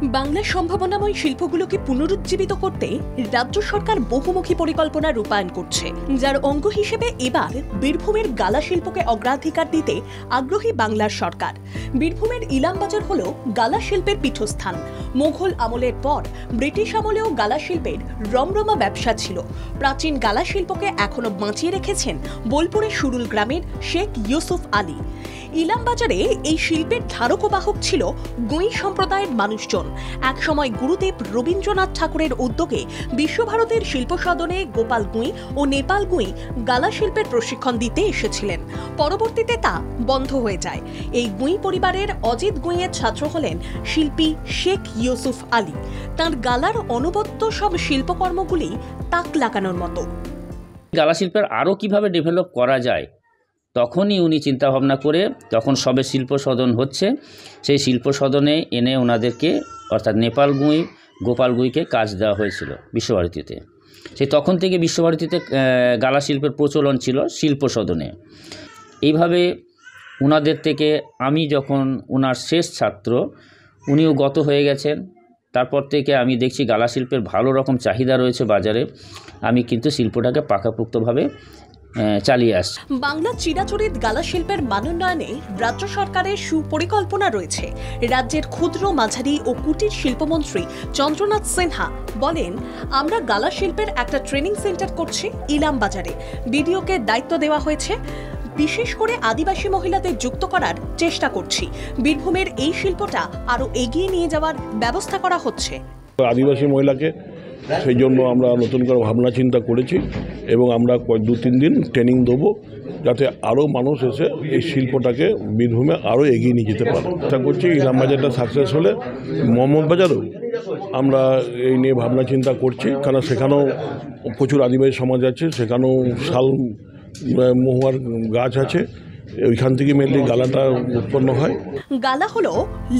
বাংলার সম্ভাবনাময় শিল্পগুলোকে পুনরুজ্জীবিত করতে রাজ্য সরকার বহুমুখী পরিকল্পনা রূপায়ণ করছে, যার অঙ্গ হিসেবে এবার বীরভূমের গালা শিল্পকে অগ্রাধিকার দিতে আগ্রহী বাংলার সরকার। বীরভূমের ইলামবাজার হল গালা শিল্পের পীঠস্থান। মোঘল আমলের পর ব্রিটিশ আমলেও গালা শিল্পের রমরমা ব্যবসা ছিল। প্রাচীন গালা শিল্পকে এখনো বাঁচিয়ে রেখেছেন বোলপুরের সুরুল গ্রামের শেখ ইউসুফ আলী। ইলামবাজারে এই শিল্পের ধারক ও বাহক ছিল গুঁই সম্প্রদায়ের মানুষজন। একসময় গুরুদেব রবীন্দ্রনাথ ঠাকুরের উদ্যোগে বিশ্বভারতীর শিল্প সদনে গোপাল গুঁই ও নেপাল গুঁই গালা শিল্পের প্রশিক্ষণ দিতে এসেছিলেন। পরবর্তীতে তা বন্ধ হয়ে যায়। এই গুঁই পরিবারের অজিত গুঁইয়ের ছাত্র হলেন শিল্পী শেখ ইউসুফ আলী। তাঁর গালার অনবদ্য সব শিল্পকর্মগুলি তাক লাগানোর মতো। গালা শিল্পের আরও কিভাবে ডেভেলপ করা যায়, তখনই উনি চিন্তাভাবনা করে, তখন সবে শিল্প সদন হচ্ছে, সেই শিল্প সদনে এনে ওনাদেরকে অর্থাৎ নেপাল গুঁই গোপাল গুঁইকে কাজ দেওয়া হয়েছিল বিশ্বভারতীতে। সেই তখন থেকে বিশ্বভারতীতে গালা শিল্পের প্রচলন ছিল শিল্প সদনে। এইভাবে ওনাদের থেকে আমি যখন ওনার শেষ ছাত্র, উনিও গত হয়ে গেছেন, তারপর থেকে আমি দেখছি গালা শিল্পের ভালো রকম চাহিদা রয়েছে বাজারে। আমি কিন্তু শিল্পটাকে পাকাপোক্তভাবে চালিয়ে আসছে। বাংলা চিরাচরিত গালা শিল্পের মানোন্নয়নে রাজ্য সরকারের সুপরিকল্পনা রয়েছে। রাজ্যের ক্ষুদ্র, মাঝারি ও কুটির শিল্পমন্ত্রী চন্দ্রনাথ সিনহা বলেন, আমরা গালা শিল্পের একটা ট্রেনিং সেন্টার করছি ইলামবাজারে। বিডিওকে দায়িত্ব দেওয়া হয়েছে, বিশেষ করে আদিবাসী মহিলাদের যুক্ত করার চেষ্টা করছি। বীরভূমের এই শিল্পটা আরো এগিয়ে নিয়ে যাওয়ার ব্যবস্থা করা হচ্ছে। আদিবাসী মহিলাকে সেই জন্য আমরা নতুন করে ভাবনা চিন্তা করেছি এবং আমরা 2-3 দিন ট্রেনিং দেবো, যাতে আরও মানুষ এসে এই শিল্পটাকে বীরভূমে আরও এগিয়ে নিয়ে যেতে পারে। চেষ্টা করছি ইলামবাজারটা সাকসেস হলে মোহাম্মদবাজারও আমরা এই নিয়ে ভাবনা চিন্তা করছি, কারণ সেখানেও প্রচুর আদিবাসী সমাজ আছে, সেখানেও শাল মহুয়ার গাছ আছে, ওইখান থেকে মেনলি গালাটা উৎপন্ন হয়। গালা হলো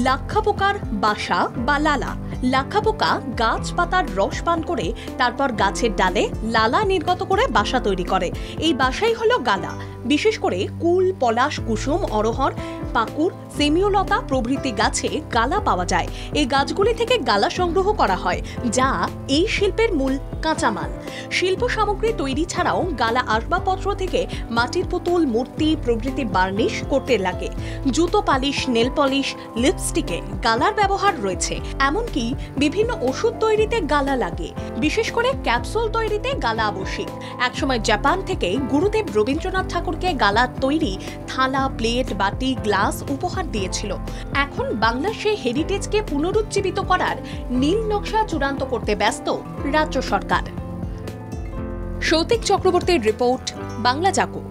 লাক্ষা পোকার বাসা বা লালা। লাক্ষা পোকা গাছ পাতার রস পান করে তারপর গাছের ডালে লালা নির্গত করে বাসা তৈরি করে। এই বাসাই হলো গালা। বিশেষ করে কুল, পলাশ, কুসুম, অরহর, পাকুর, সেমিওলতা প্রভৃতি গাছে গালা পাওয়া যায়। এই গাছগুলি থেকে গালা সংগ্রহ করা হয়, যা এই শিল্পের মূল কাঁচামাল। শিল্প সামগ্রী তৈরি ছাড়াও গালা আসবাবপত্র থেকে মাটির পুতুল, মূর্তি প্রভৃতি বার্নিশ করতে লাগে। জুতো পালিশ, নেল পলিশ, লিপস্টিকে গালার ব্যবহার রয়েছে। এমনকি বিভিন্ন ওষুধ তৈরিতে গালা লাগে। বিশেষ করে ক্যাপসুল তৈরিতে গালা আবশ্যিক। একসময় জাপান থেকে গুরুদেব রবীন্দ্রনাথ ঠাকুরকে গালা তৈরি থালা, প্লেট, বাটি, গ্লাস উপহার দিয়েছিল। এখন বাংলার সেই হেরিটেজকে পুনরুজ্জীবিত করার নীল নকশা চূড়ান্ত করতে ব্যস্ত রাজ্য সরকার। সৌতিক চক্রবর্তীর রিপোর্ট, বাংলা জাগো।